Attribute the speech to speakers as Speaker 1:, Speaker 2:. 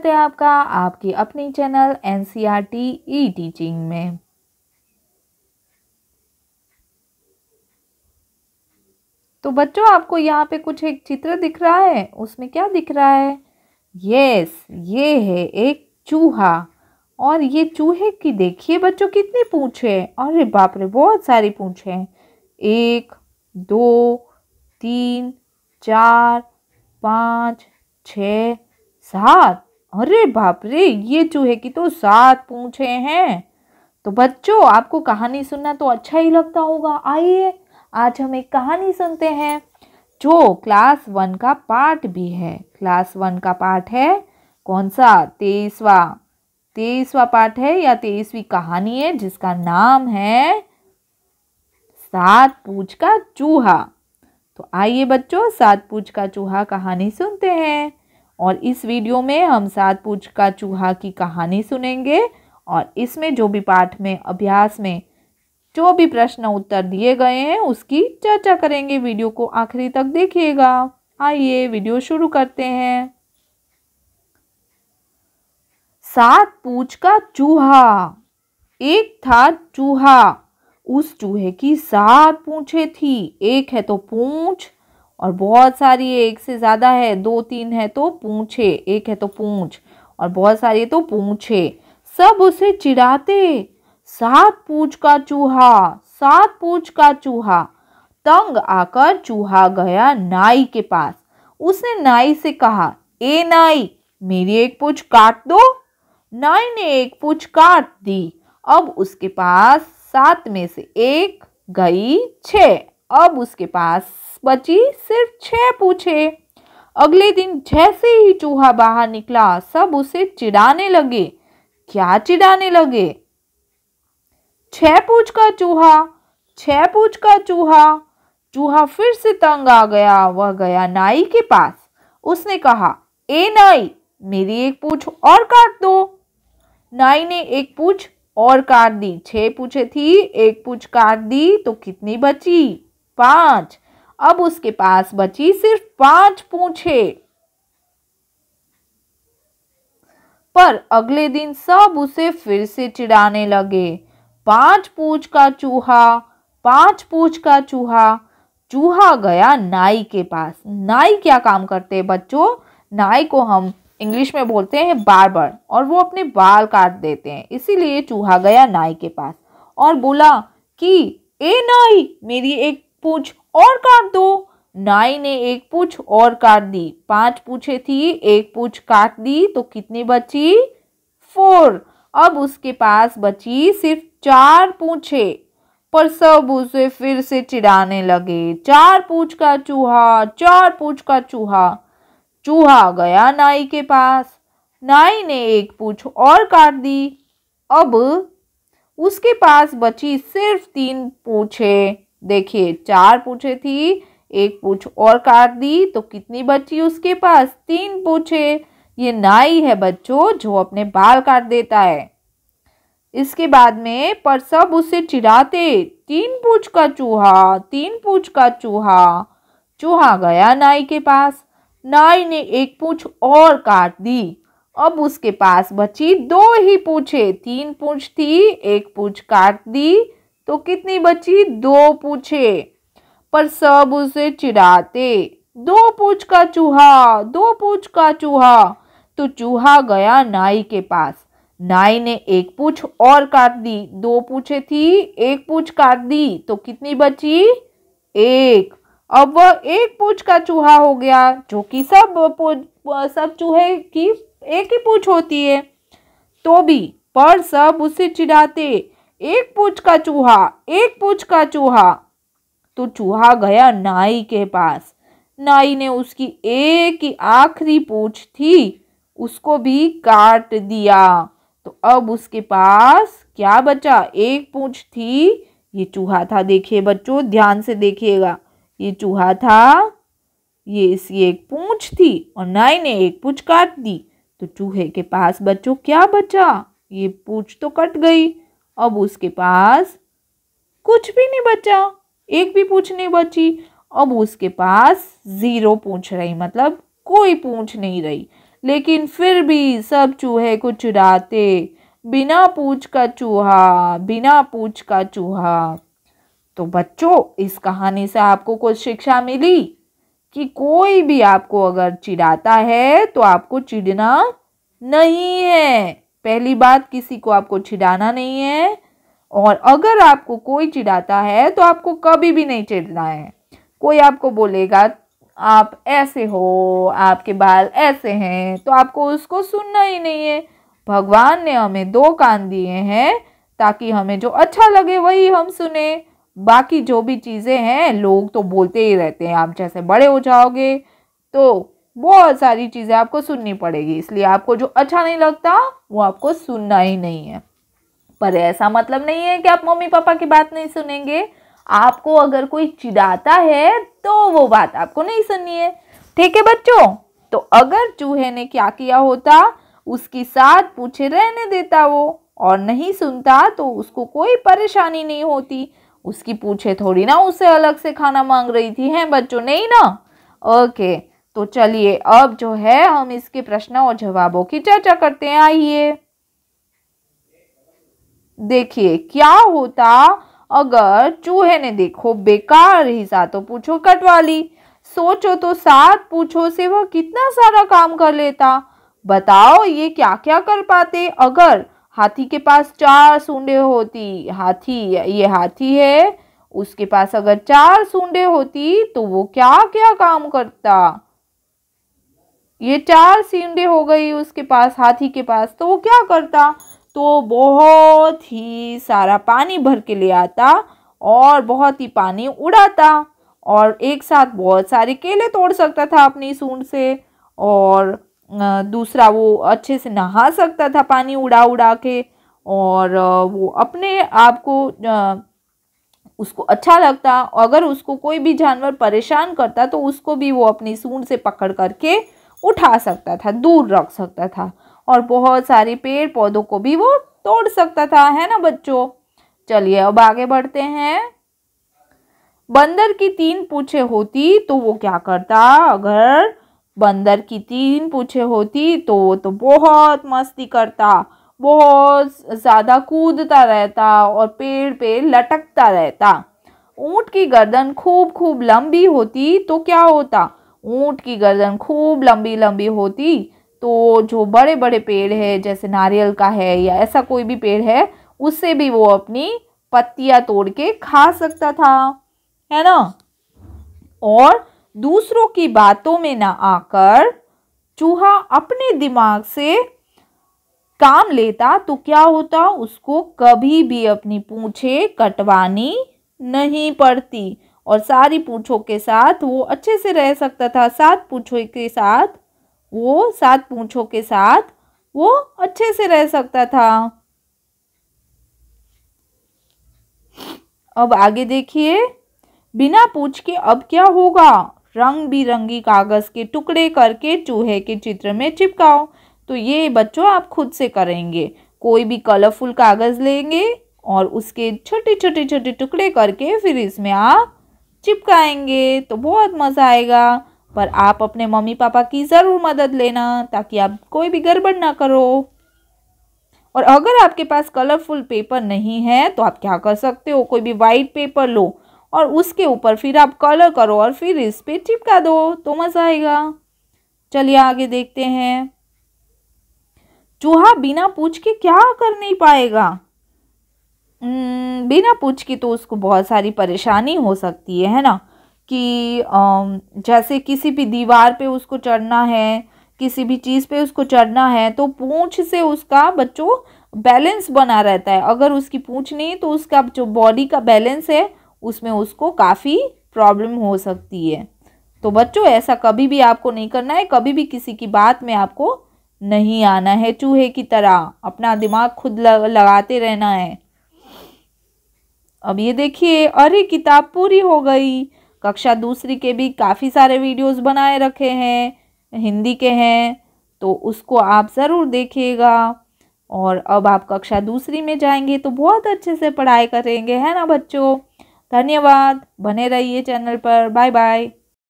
Speaker 1: स्वागत है आपका आपकी अपनी चैनल एनसीईआरटी ई टीचिंग में। तो बच्चों, आपको यहाँ पे कुछ एक चित्र दिख रहा है। उसमें क्या दिख रहा है? यस, ये है एक चूहा। और ये चूहे की देखिए बच्चों कितनी पूंछ है। अरे बाप रे, बहुत सारी पूंछ है। 1 2 3 4 5 6 7। अरे बाप रे, ये चूहे की तो 7 पूंछे हैं। तो बच्चों, आपको कहानी सुनना तो अच्छा ही लगता होगा। आइए आज हम एक कहानी सुनते हैं जो क्लास 1 का पार्ट भी है। क्लास 1 का पार्ट है कौन सा? 23वां पार्ट है या 23वीं कहानी है, जिसका नाम है 7 पूंछ का चूहा। तो आइए बच्चों, 7 पूंछ का चूहा कहानी सुनते हैं। और इस वीडियो में हम 7 पूंछ का चूहा की कहानी सुनेंगे। और इसमें जो भी पाठ में अभ्यास में जो भी प्रश्न उत्तर दिए गए हैं उसकी चर्चा करेंगे। वीडियो को आखिरी तक देखिएगा। आइए वीडियो शुरू करते हैं। 7 पूंछ का चूहा। एक था चूहा, उस चूहे की 7 पूंछें थी। एक है तो पूंछ, और बहुत सारी है, एक से ज्यादा है, 2 3 है तो पूंछे, एक है तो पूंछ और बहुत सारी है तो पूंछे। सब उसे चिढ़ाते। 7 पूंछ का चूहा, 7 पूंछ का चूहा। तंग आकर चूहा गया नाई के पास। उसने नाई से कहा, ए नाई, मेरी एक पूंछ काट दो। नाई ने एक पूंछ काट दी। अब उसके पास 7 में से 1 गई 6। अब उसके पास बची सिर्फ 6 पूंछे। अगले दिन जैसे ही चूहा बाहर निकला, सब उसे चिढ़ाने लगे। क्या चिढ़ाने लगे? 6 पूंछ का चूहा, 6 पूंछ का चूहा। चूहा फिर से तंग आ गया। वह गया नाई के पास। उसने कहा, ए नाई, मेरी एक पूंछ और काट दो। नाई ने एक पूंछ और काट दी। 6 पूंछे थी, एक पूंछ काट दी तो कितनी बची? 5। अब उसके पास बची सिर्फ 5 पूंछे। पर अगले दिन सब उसे फिर से चिढ़ाने लगे। 5 पूंछ का चूहा, 5 पूंछ का चूहा। चूहा गया नाई के पास। नाई क्या काम करते हैं बच्चों? नाई को हम इंग्लिश में बोलते हैं बार्बर, और वो अपने बाल काट देते हैं। इसीलिए चूहा गया नाई के पास और बोला कि ए नाई, मेरी एक पूंछ और काट दो। नाई ने एक पूंछ और काट दी। 5 पूंछे थी, एक पूंछ काट दी तो कितनी बची? 4। अब उसके पास बची सिर्फ 4 पूंछे। पर सब उसे फिर से चिढ़ाने लगे। 4 पूंछ का चूहा, 4 पूंछ का चूहा। चूहा गया नाई के पास। नाई ने एक पूंछ और काट दी। अब उसके पास बची सिर्फ 3 पूंछे। देखिए, 4 पूंछे थी, एक पूंछ और काट दी तो कितनी बची उसके पास? 3 पूंछे। ये नाई है बच्चों जो अपने बाल काट देता है। इसके बाद में पर सब उसे चिढ़ाते। 3 पूंछ का चूहा, 3 पूंछ का चूहा। चूहा गया नाई के पास। नाई ने एक पूंछ और काट दी। अब उसके पास बची 2 ही पूंछे। 3 पूंछ थी, एक पूंछ काट दी तो कितनी बची? 2 पूंछे। पर सब उसे चिढ़ाते। 2 पूंछ का चूहा, 2 पूंछ का चूहा। तो चूहा गया नाई के पास। नाई ने एक पूंछ और काट दी। 2 पूंछे थी, एक पूंछ काट दी तो कितनी बची? 1। अब वह 1 पूंछ का चूहा हो गया, जो कि सब चूहे की एक ही पूंछ होती है। तो भी पर सब उसे चिढ़ाते। 1 पूंछ का चूहा, 1 पूंछ का चूहा। तो चूहा गया नाई के पास। नाई ने उसकी एक ही आखिरी पूंछ थी, उसको भी काट दिया। तो अब उसके पास क्या बचा? 1 पूंछ थी। ये चूहा था। देखिए बच्चों, ध्यान से देखिएगा। ये चूहा था, ये इसकी एक पूंछ थी और नाई ने एक पूंछ काट दी। तो चूहे के पास बच्चों क्या बचा? ये पूंछ तो कट गई। अब उसके पास कुछ भी नहीं बचा, एक भी पूंछ नहीं बची। अब उसके पास 0 पूंछ रही, मतलब कोई पूंछ नहीं रही। लेकिन फिर भी सब चूहे को चिढ़ाते। बिना पूंछ का चूहा, बिना पूंछ का चूहा। तो बच्चों, इस कहानी से आपको कुछ शिक्षा मिली कि कोई भी आपको अगर चिढ़ाता है तो आपको चिढ़ना नहीं है। पहली बात, किसी को आपको चिढ़ाना नहीं है। और अगर आपको कोई चिढ़ाता है तो आपको कभी भी नहीं चिढ़ना है। कोई आपको बोलेगा आप ऐसे हो, आपके बाल ऐसे हैं, तो आपको उसको सुनना ही नहीं है। भगवान ने हमें दो कान दिए हैं ताकि हमें जो अच्छा लगे वही हम सुने। बाकी जो भी चीज़ें हैं, लोग तो बोलते ही रहते हैं। आप जैसे बड़े हो जाओगे तो बहुत सारी चीज़ें आपको सुननी पड़ेगी, इसलिए आपको जो अच्छा नहीं लगता वो आपको सुनना ही नहीं है। पर ऐसा मतलब नहीं है कि आप मम्मी पापा की बात नहीं सुनेंगे। आपको अगर कोई चिढ़ाता है तो वो बात आपको नहीं सुननी है। ठीक है बच्चों? तो अगर चूहे ने क्या किया होता, उसकी 7 पूंछें रहने देता वो, और नहीं सुनता तो उसको कोई परेशानी नहीं होती। उसकी पूंछें थोड़ी ना उसे अलग से खाना मांग रही थी, हैं बच्चों? नहीं ना? ओके, तो चलिए अब जो है हम इसके प्रश्न और जवाबों की चर्चा करते हैं। आइए देखिए क्या होता अगर चूहे ने, देखो, बेकार ही 7 पूंछों कटवा ली। सोचो तो 7 पूंछों से वह कितना सारा काम कर लेता। बताओ ये क्या क्या कर पाते अगर हाथी के पास 4 सूंडें होती। ये हाथी है, उसके पास अगर 4 सूंडें होती तो वो क्या क्या काम करता। ये 4 सूंडें हो गई उसके पास, हाथी के पास, तो वो क्या करता? तो बहुत ही सारा पानी भर के ले आता और बहुत ही पानी उड़ाता, और एक साथ बहुत सारे केले तोड़ सकता था अपनी सूंड से। और दूसरा, वो अच्छे से नहा सकता था पानी उड़ा उड़ा के। और वो अपने आप को उसको अच्छा लगता। अगर उसको कोई भी जानवर परेशान करता तो उसको भी वो अपनी सूंड से पकड़ करके उठा सकता था, दूर रख सकता था। और बहुत सारे पेड़ पौधों को भी वो तोड़ सकता था, है ना बच्चों? चलिए अब आगे बढ़ते हैं। बंदर की 3 पूंछें होती तो वो क्या करता? अगर बंदर की 3 पूंछें होती तो वो तो बहुत मस्ती करता, बहुत ज़्यादा कूदता रहता और पेड़ पे लटकता रहता। ऊंट की गर्दन खूब खूब लंबी होती तो क्या होता? ऊंट की गर्दन खूब लंबी लंबी होती तो जो बड़े बड़े पेड़ है, जैसे नारियल का है या ऐसा कोई भी पेड़ है, उससे भी वो अपनी पत्तियां तोड़ के खा सकता था, है ना? और दूसरों की बातों में ना आकर चूहा अपने दिमाग से काम लेता तो क्या होता? उसको कभी भी अपनी पूंछें कटवानी नहीं पड़ती और सारी पूंछों के साथ वो अच्छे से रह सकता था। 7 पूंछों के साथ वो अच्छे से रह सकता था। अब आगे देखिए, बिना पूंछ के अब क्या होगा? रंग बिरंगी कागज के टुकड़े करके चूहे के चित्र में चिपकाओ। तो ये बच्चों आप खुद से करेंगे। कोई भी कलरफुल कागज लेंगे और उसके छोटे छोटे छोटे टुकड़े करके फिर इसमें आप चिपकाएंगे तो बहुत मज़ा आएगा। पर आप अपने मम्मी पापा की ज़रूर मदद लेना ताकि आप कोई भी गड़बड़ ना करो। और अगर आपके पास कलरफुल पेपर नहीं है तो आप क्या कर सकते हो? कोई भी वाइट पेपर लो और उसके ऊपर फिर आप कलर करो और फिर इस पे चिपका दो तो मज़ा आएगा। चलिए आगे देखते हैं। चूहा बिना पूंछ के क्या कर नहीं पाएगा? बिना पूंछ के तो उसको बहुत सारी परेशानी हो सकती है ना? कि जैसे किसी भी दीवार पे उसको चढ़ना है, किसी भी चीज़ पे उसको चढ़ना है, तो पूंछ से उसका बच्चों बैलेंस बना रहता है। अगर उसकी पूंछ नहीं तो उसका जो बॉडी का बैलेंस है उसमें उसको काफ़ी प्रॉब्लम हो सकती है। तो बच्चों ऐसा कभी भी आपको नहीं करना है, कभी भी किसी की बात में आपको नहीं आना है। चूहे की तरह अपना दिमाग खुद लगाते रहना है। अब ये देखिए, अरे किताब पूरी हो गई। कक्षा दूसरी के भी काफ़ी सारे वीडियोस बनाए रखे हैं, हिंदी के हैं, तो उसको आप ज़रूर देखिएगा। और अब आप कक्षा दूसरी में जाएंगे तो बहुत अच्छे से पढ़ाई करेंगे, है ना बच्चों? धन्यवाद, बने रहिए चैनल पर। Bye bye.